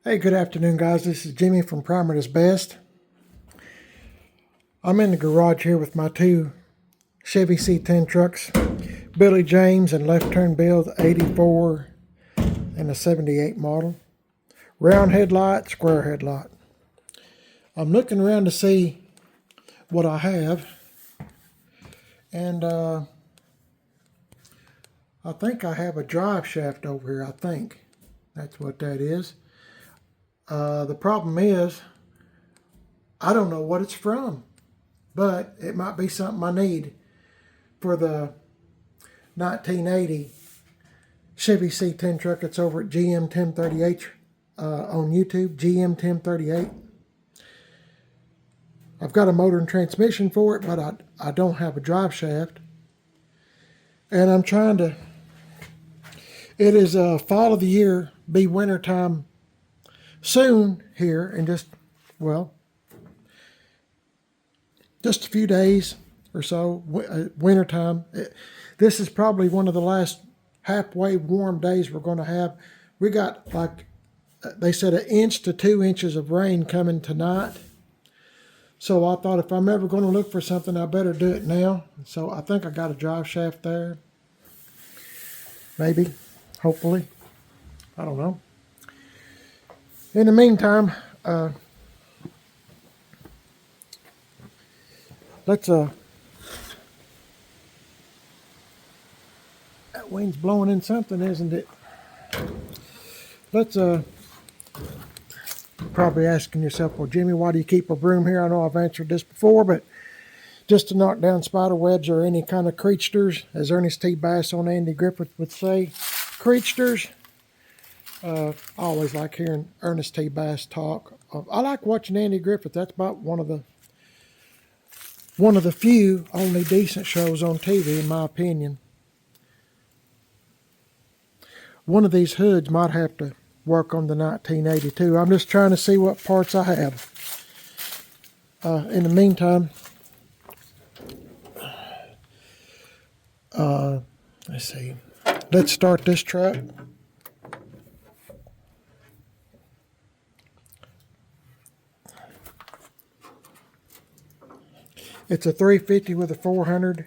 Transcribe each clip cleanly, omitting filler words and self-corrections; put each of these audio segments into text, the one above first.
Hey, good afternoon, guys. This is Jimmy from Primer is Best. I'm in the garage here with my two Chevy C10 trucks, Billy James and Left Turn Build 84 and a 78 model. Round headlight, square headlight. I'm looking around to see what I have, and I think I have a drive shaft over here. I think that's what that is. The problem is, I don't know what it's from, but it might be something I need for the 1980 Chevy C10 truck. It's over at GM1038 on YouTube, GM1038. I've got a motor and transmission for it, but I don't have a drive shaft. And I'm trying to, it is fall of the year, be winter time soon here in just a few days or so, winter time. This is probably one of the last halfway warm days we're going to have. We got, like they said, 1 inch to 2 inches of rain coming tonight. So I thought if I'm ever going to look for something, I better do it now. So I think I got a drive shaft there. Maybe, hopefully, I don't know. In the meantime, let's that wind's blowing in something, isn't it? Let's probably asking yourself, well, Jimmy, why do you keep a broom here? I know I've answered this before, but just to knock down spider webs or any kind of creatures, as Ernest T. Bass on Andy Griffith would say, creatures. I always like hearing Ernest T. Bass talk. I like watching Andy Griffith. That's about one of the few only decent shows on TV, in my opinion. One of these hoods might have to work on the 1982. I'm just trying to see what parts I have. In the meantime, let's see. Let's start this truck. It's a 350 with a 400.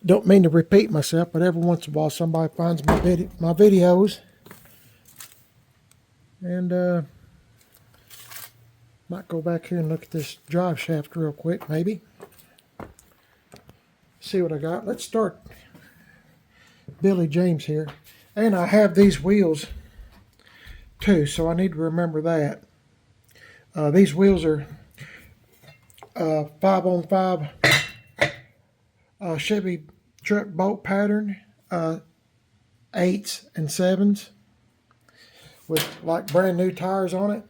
Don't mean to repeat myself, but every once in a while somebody finds my videos. And might go back here and look at this drive shaft real quick, maybe. See what I got. Let's start Billy James here. And I have these wheels too, so I need to remember that. These wheels are 5-on-5 Chevy truck bolt pattern, 8s and 7s with like brand new tires on it.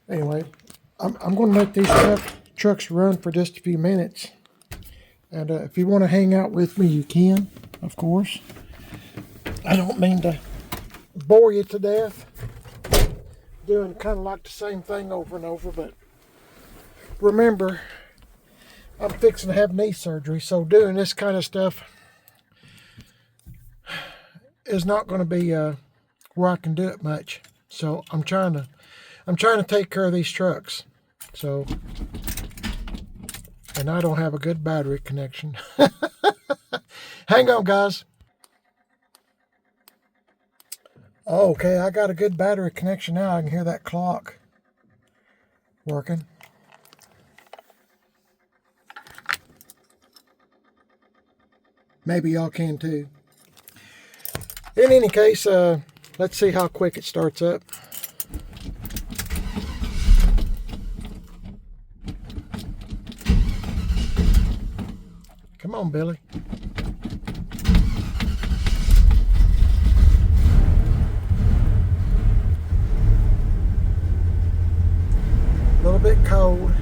Anyway, I'm going to let these trucks run for just a few minutes, and if you want to hang out with me, you can, of course. I don't mean to bore you to death doing kind of like the same thing over and over, but remember, I'm fixing to have knee surgery, so doing this kind of stuff is not going to be where I can do it much. So I'm trying to take care of these trucks. So, and I don't have a good battery connection. Hang on, guys. Okay, I got a good battery connection now. I can hear that clock working. Maybe y'all can too. In any case, let's see how quick it starts up. Come on, Billy. A little bit cold.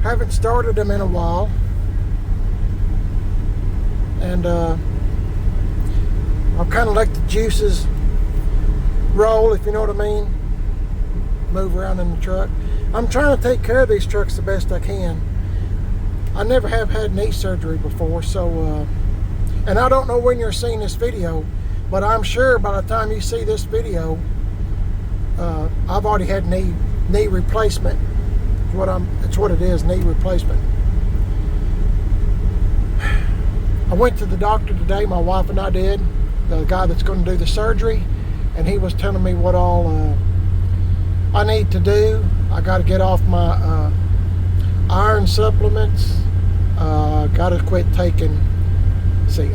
Haven't started them in a while. And I'll kind of let the juices roll, if you know what I mean. Move around in the truck. I'm trying to take care of these trucks the best I can. I never have had knee surgery before, so and I don't know when you're seeing this video, but I'm sure by the time you see this video, I've already had knee replacement. It's what it is, knee replacement. I went to the doctor today, my wife and I did, the guy that's going to do the surgery, and he was telling me what all I need to do. I got to get off my iron supplements. Got to quit taking.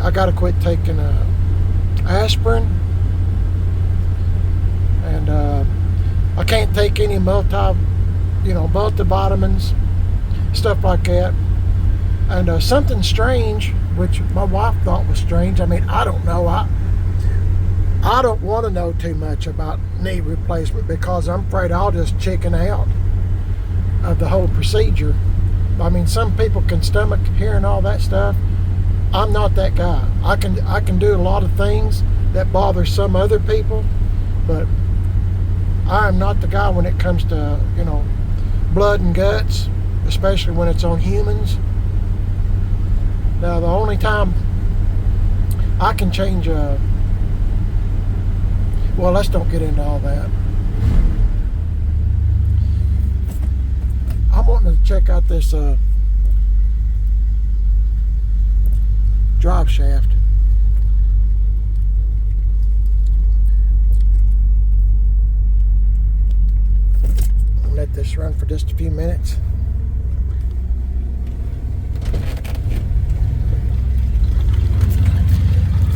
I got to quit taking aspirin, and I can't take any multivitamins, stuff like that. And something strange, which my wife thought was strange. I mean, I don't know. I don't want to know too much about knee replacement because I'm afraid I'll just chicken out of the whole procedure. I mean, some people can stomach hearing all that stuff. I'm not that guy. I can do a lot of things that bother some other people, but I am not the guy when it comes to, blood and guts, especially when it's on humans. Now, the only time I can change well, let's don't get into all that. I'm wanting to check out this drive shaft. I'll let this run for just a few minutes.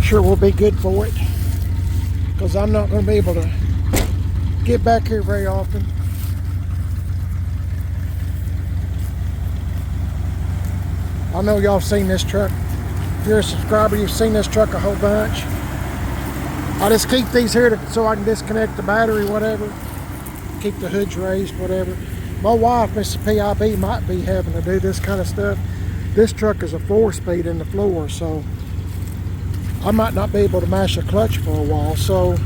Sure will be good for it, because I'm not going to be able to get back here very often. I know y'all have seen this truck. If you're a subscriber, you've seen this truck a whole bunch. I just keep these here so I can disconnect the battery, whatever. Keep the hoods raised, whatever. My wife, Mrs. PIB, might be having to do this kind of stuff. This truck is a 4-speed in the floor, so I might not be able to mash a clutch for a while. So,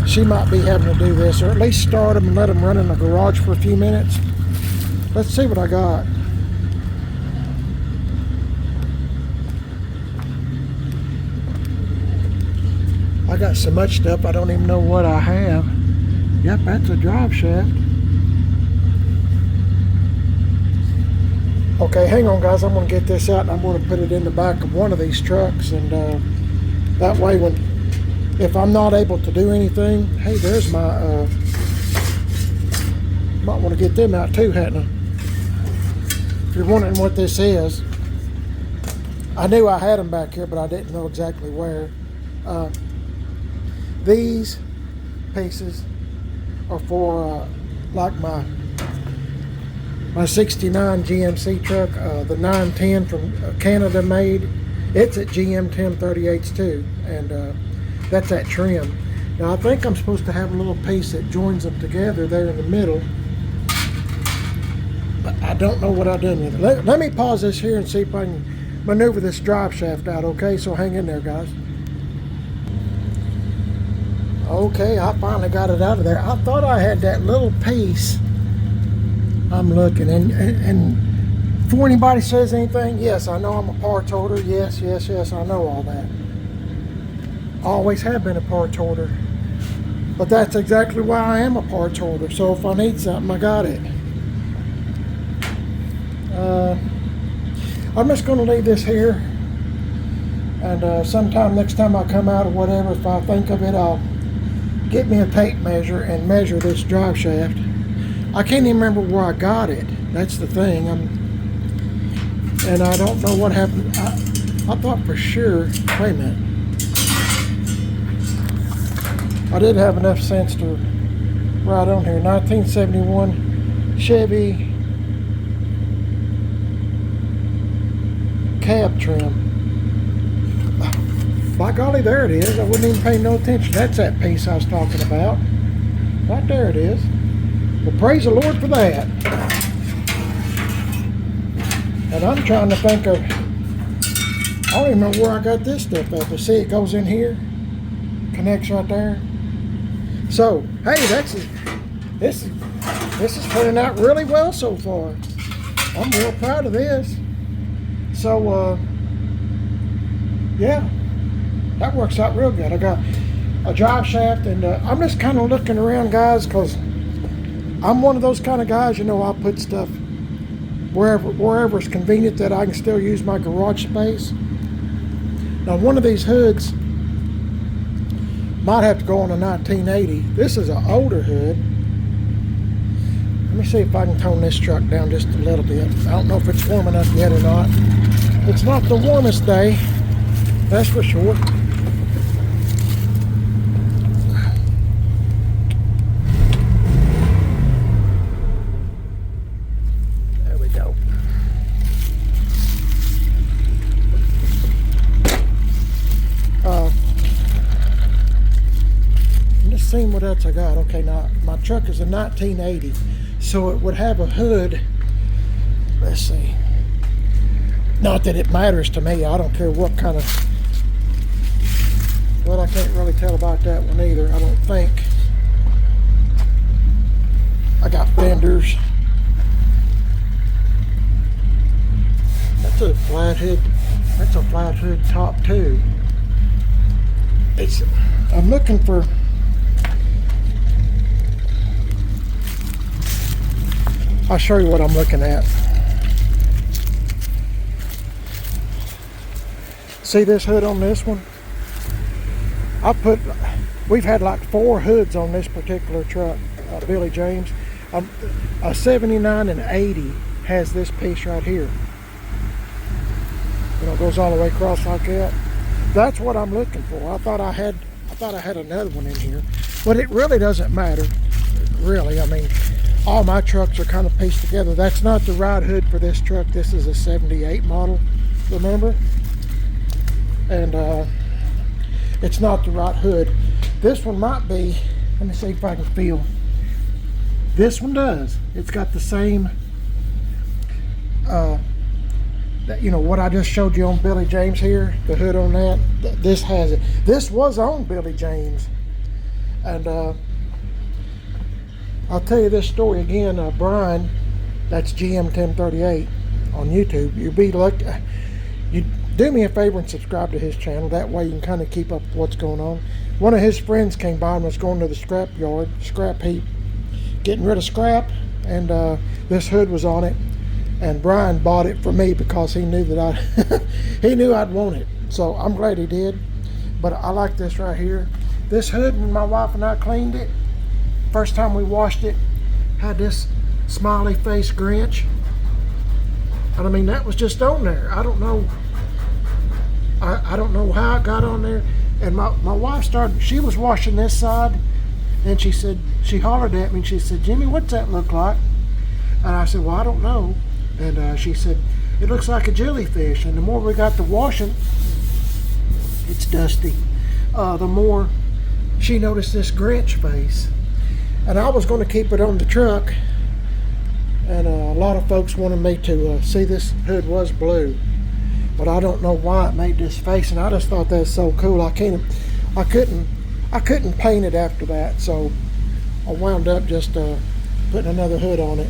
she might be having to do this, or at least start them and let them run in the garage for a few minutes. Let's see what I got. I got so much stuff I don't even know what I have. Yep, that's a drive shaft. Okay, hang on guys, I'm going to get this out and I'm going to put it in the back of one of these trucks, and that way if I'm not able to do anything, hey, there's my, might want to get them out too, hadn't I? If you're wondering what this is, I knew I had them back here, but I didn't know exactly where. These pieces are for like my 69 GMC truck, the 910 from Canada made. It's at GM 1038s too, and that's that trim. Now I think I'm supposed to have a little piece that joins them together there in the middle, but I don't know what I've done with it. Let me pause this here and see if I can maneuver this drive shaft out, okay? So hang in there, guys. Okay, I finally got it out of there. I thought I had that little piece. I'm looking, and before anybody says anything, yes, I know I'm a parts holder. Yes, I know all that. Always have been a parts holder. But that's exactly why I am a parts holder. So if I need something, I got it. I'm just going to leave this here. And sometime next time I come out or whatever, if I think of it, I'll get me a tape measure and measure this drive shaft. I can't even remember where I got it. That's the thing. And I don't know what happened. I thought for sure, wait a minute. I did have enough sense to write on here, 1971 Chevy cab trim. By golly, there it is. I wouldn't even pay no attention. That's that piece I was talking about. Right there it is. Well, praise the Lord for that. And I'm trying to think of, I don't even know where I got this stuff up. You see, it goes in here, connects right there. So, hey, this is turning out really well so far. I'm real proud of this. So, yeah. that works out real good. I got a drive shaft, and I'm just kind of looking around, guys, because I'm one of those kind of guys, I'll put stuff wherever it's convenient that I can still use my garage space. Now, one of these hoods might have to go on a 1980. This is an older hood. Let me see if I can tone this truck down just a little bit. I don't know if it's warm enough yet or not. It's not the warmest day, that's for sure. There we go. I'm just seeing what else I got. Okay, now my truck is a 1980, so it would have a hood. Let's see. Not that it matters to me. I don't care what kind of. Well, I can't really tell about that one either. I don't think. I got fenders. That's a flat hood. That's a flat hood top too. I'm looking for. I'll show you what I'm looking at. See this hood on this one? We've had like 4 hoods on this particular truck, Billy James. A 79 and 80 has this piece right here. It goes all the way across like that. That's what I'm looking for. I thought I had another one in here, but it really doesn't matter. Really, I mean, all my trucks are kind of pieced together. That's not the right hood for this truck. This is a 78 model, remember? And it's not the right hood. This one might be. Let me see if I can feel. This one does. It's got the same what I just showed you on Billy James here, the hood on that. This has it. This was on Billy James, and I'll tell you this story again. Brian, that's GM 1038 on YouTube. You'd be lucky. You do me a favor and subscribe to his channel. That way you can kind of keep up with what's going on. One of his friends came by and was going to the scrap heap, getting rid of scrap, and this hood was on it. And Brian bought it for me because he knew that he knew I'd want it. So I'm glad he did. But I like this right here. This hood, when my wife and I cleaned it, first time we washed it, had this smiley face Grinch. And I mean, that was just on there. I don't know. I don't know how it got on there. And my wife she was washing this side, and she hollered at me and she said, "Jimmy, what's that look like?" And I said, "Well, I don't know." And she said, "It looks like a jellyfish." And the more we got to washing, it's dusty. The more she noticed this Grinch face. And I was going to keep it on the truck. And a lot of folks wanted me to see this hood was blue. But I don't know why it made this face, and I just thought that's so cool. I couldn't paint it after that, so I wound up just putting another hood on it.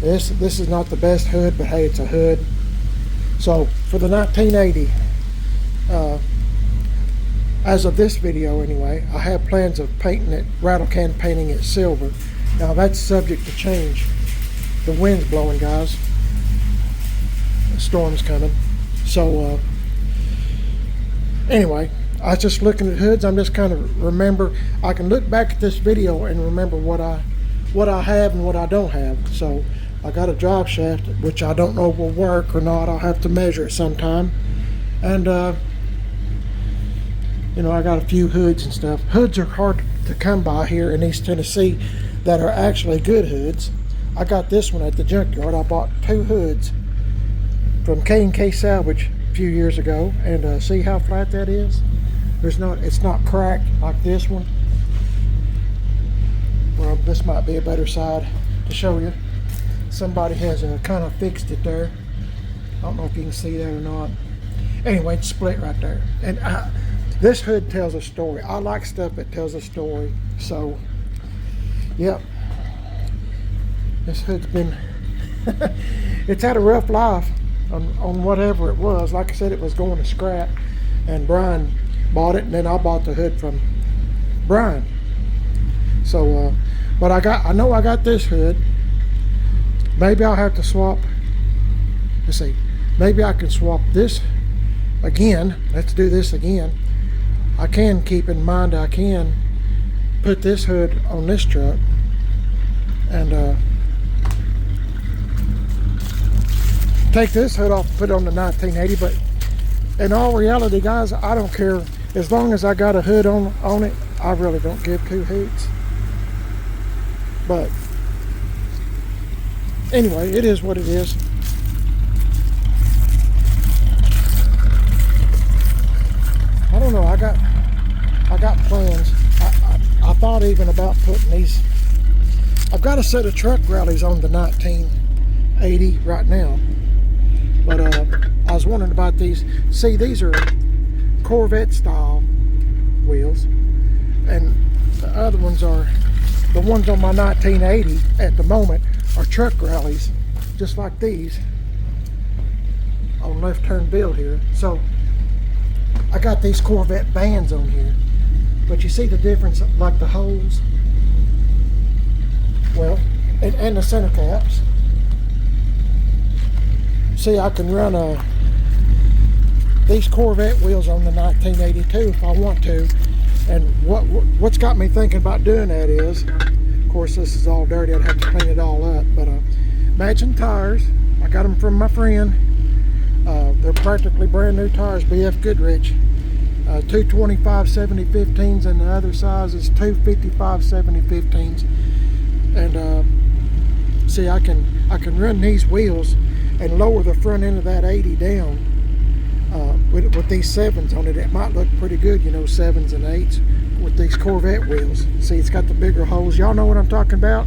This is not the best hood, but hey, it's a hood. So for the 1980, as of this video anyway, I have plans of painting it, rattle can painting it silver. Now that's subject to change. The wind's blowing, guys. The storm's coming. So anyway, I was just looking at hoods. I'm just kind of I can look back at this video and remember what I have and what I don't have. So I got a drive shaft, which I don't know will work or not. I'll have to measure it sometime. And I got a few hoods and stuff. Hoods are hard to come by here in East Tennessee that are actually good hoods. I got this one at the junkyard. I bought 2 hoods from K&K Salvage a few years ago, and see how flat that is? It's not cracked like this one. Well, this might be a better side to show you. Somebody has kind of fixed it there. I don't know if you can see that or not. Anyway, it's split right there. And this hood tells a story. I like stuff that tells a story. So, yep. This hood's been, it's had a rough life on whatever it was. Like I said, it was going to scrap. And Brian bought it, and then I bought the hood from Brian. So, but I know I got this hood. Maybe I'll have to swap. Let's see. Maybe I can swap this again. Let's do this again. I can keep in mind I can put this hood on this truck and take this hood off and put it on the 1980. But in all reality, guys, I don't care. As long as I got a hood on it, I really don't give two hoots. But anyway, it is what it is. I don't know. I got plans. I thought even about putting these. I've got a set of truck rallies on the 1980 right now, but I was wondering about these. See, these are Corvette style wheels, and the other ones are the ones on my 1980 at the moment are truck rallies, just like these on left turn build here. So I got these Corvette bands on here, but you see the difference, like the holes, well, and the center caps. See, I can run these Corvette wheels on the 1982 if I want to. And what's got me thinking about doing that is, of course, this is all dirty. I'd have to clean it all up. But matching tires. I got them from my friend. They're practically brand new tires, BF Goodrich. 225 70 15s, and the other size is 255 70 15s. And see, I can run these wheels and lower the front end of that 80 down. With these 7s on it, it might look pretty good, you know, 7s and 8s with these Corvette wheels. See, it's got the bigger holes. Y'all know what I'm talking about?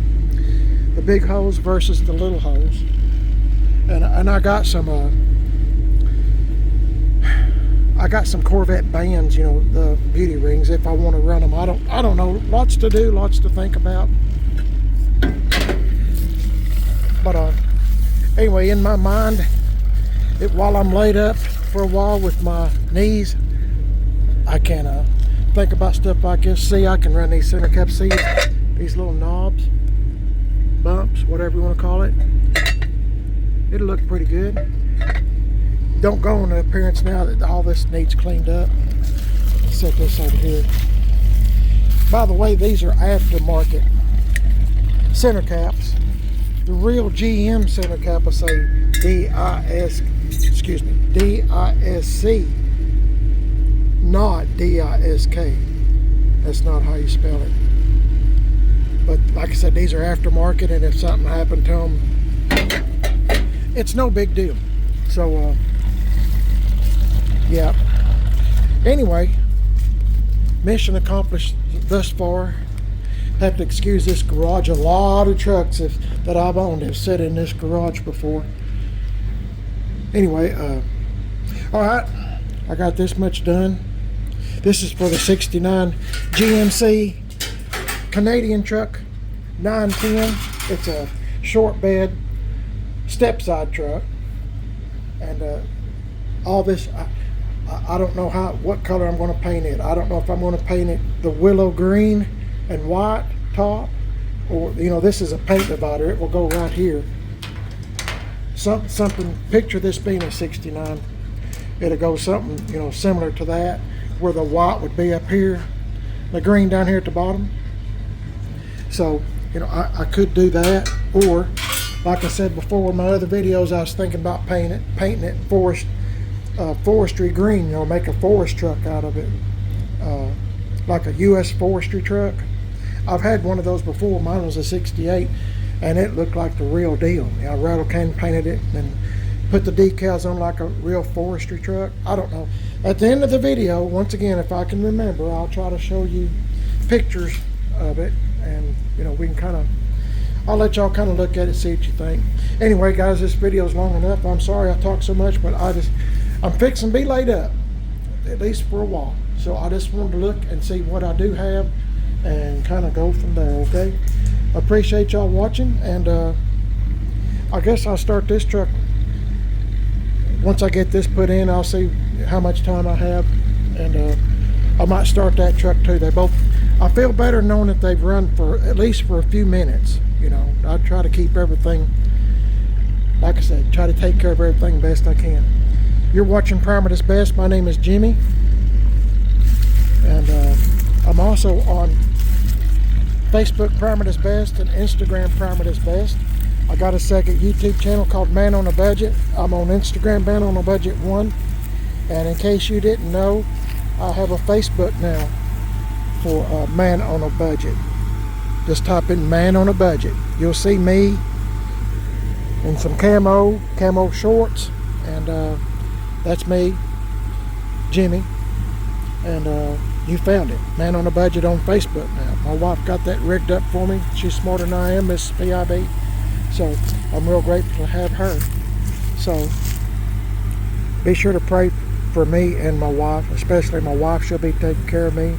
The big holes versus the little holes. And I got some Corvette bands, you know, the beauty rings, if I want to run them. I don't know. Lots to do, lots to think about. But anyway, in my mind, while I'm laid up for a while with my knees, I can think about stuff like this. See, I can run these center cap seats, these little knobs, bumps, whatever you want to call it. It'll look pretty good. Don't go on the appearance now that all this needs cleaned up. Let's set this over here. By the way, these are aftermarket center caps. The real GM center cap will say DISC, not DISK. That's not how you spell it. But like I said, these are aftermarket, and if something happened to them, it's no big deal. So yeah. Anyway, mission accomplished thus far. Have to excuse this garage. A lot of trucks that I've owned have sit in this garage before. Anyway, all right, I got this much done. This is for the 69 GMC Canadian truck 910. It's a short bed step side truck, and all this, I don't know what color I'm going to paint it. I don't know if I'm going to paint it the willow green and white top, or, you know, this is a paint divider. It will go right here. Something, picture this being a 69. It'll go something, you know, similar to that, where the white would be up here, the green down here at the bottom. So, you know, I could do that, or like I said before in my other videos, I was thinking about painting it forestry green, you know, make a forest truck out of it, like a U.S. forestry truck. I've had one of those before. Mine was a 68, and it looked like the real deal. You know, I rattle can painted it and put the decals on like a real forestry truck. I don't know. At the end of the video, once again, if I can remember, I'll try to show you pictures of it, and, you know, we can I'll let y'all kind of look at it, see what you think. Anyway, guys, this video is long enough. I'm sorry I talk so much, but I'm fixing to be laid up, at least for a while. So I just wanted to look and see what I do have and kind of go from there, okay? I appreciate y'all watching, and I guess I'll start this truck. Once I get this put in, I'll see how much time I have, and I might start that truck too. I feel better knowing that they've run for at least for a few minutes. You know, I try to keep everything, like I said, try to take care of everything best I can. You're watching Primer That's Best. My name is Jimmy, and I'm also on Facebook Primer That's Best and Instagram Primer That's Best. I got a second YouTube channel called Man on a Budget. I'm on Instagram, Man on a Budget 1. And in case you didn't know, I have a Facebook now for Man on a Budget. Just type in Man on a Budget. You'll see me in some camo shorts, and that's me, Jimmy, and you found it. Man on a Budget on Facebook now. My wife got that rigged up for me. She's smarter than I am, Miss PIB. So I'm real grateful to have her. So be sure to pray for me and my wife, especially my wife. She'll be taking care of me.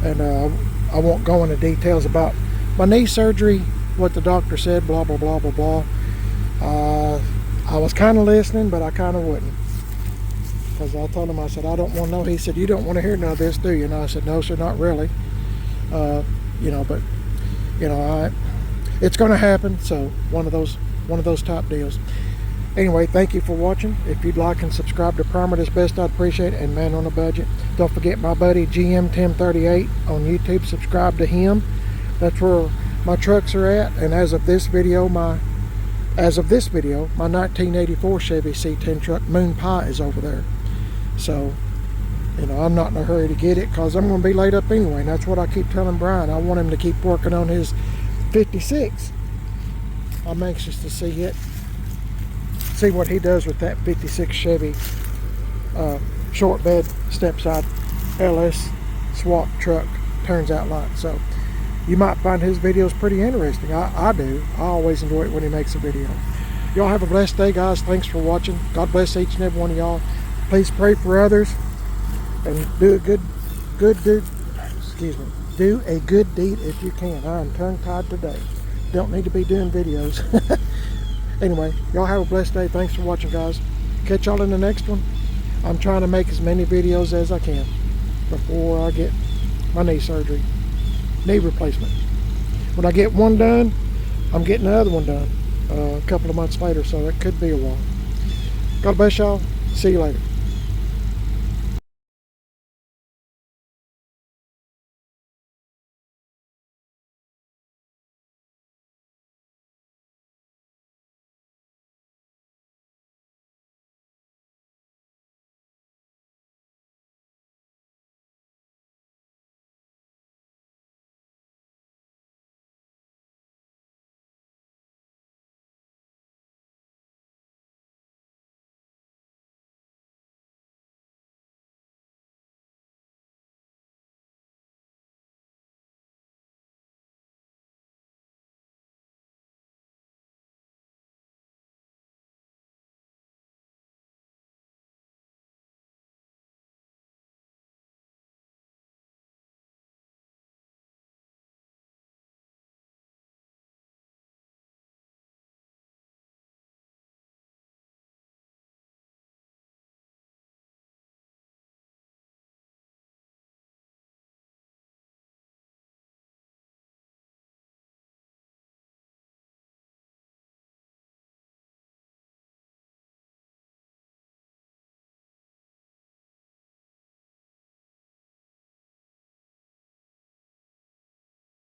And I won't go into details about my knee surgery, what the doctor said, blah, blah, blah, blah, blah. I was kind of listening, but I kind of wouldn't. Because I told him, I said, I don't want to know. He said, you don't want to hear none of this, do you? And I said, no, sir, not really. You know, but, you know, it's going to happen. So one of those top deals. Anyway, thank you for watching. If you'd like and subscribe to Primer That's Best, I'd appreciate it. And Man on a Budget. Don't forget my buddy GM1038 on YouTube. Subscribe to him. That's where my trucks are at. And as of this video, my 1984 Chevy C10 truck Moon Pie is over there. So, you know, I'm not in a hurry to get it because I'm going to be laid up anyway. And that's what I keep telling Brian. I want him to keep working on his 56. I'm anxious to see what he does with that 56 Chevy short bed stepside LS swap truck turns out like. So you might find his videos pretty interesting. I do. I always enjoy it when he makes a video. Y'all have a blessed day, guys. Thanks for watching. God bless each and every one of y'all. Please pray for others and do a good deed if you can. I am tongue-tied today. Don't need to be doing videos. Anyway, y'all have a blessed day. Thanks for watching, guys. Catch y'all in the next one. I'm trying to make as many videos as I can before I get my knee surgery, knee replacement. When I get one done, I'm getting the other one done a couple of months later, so that could be a while. God bless y'all. See you later.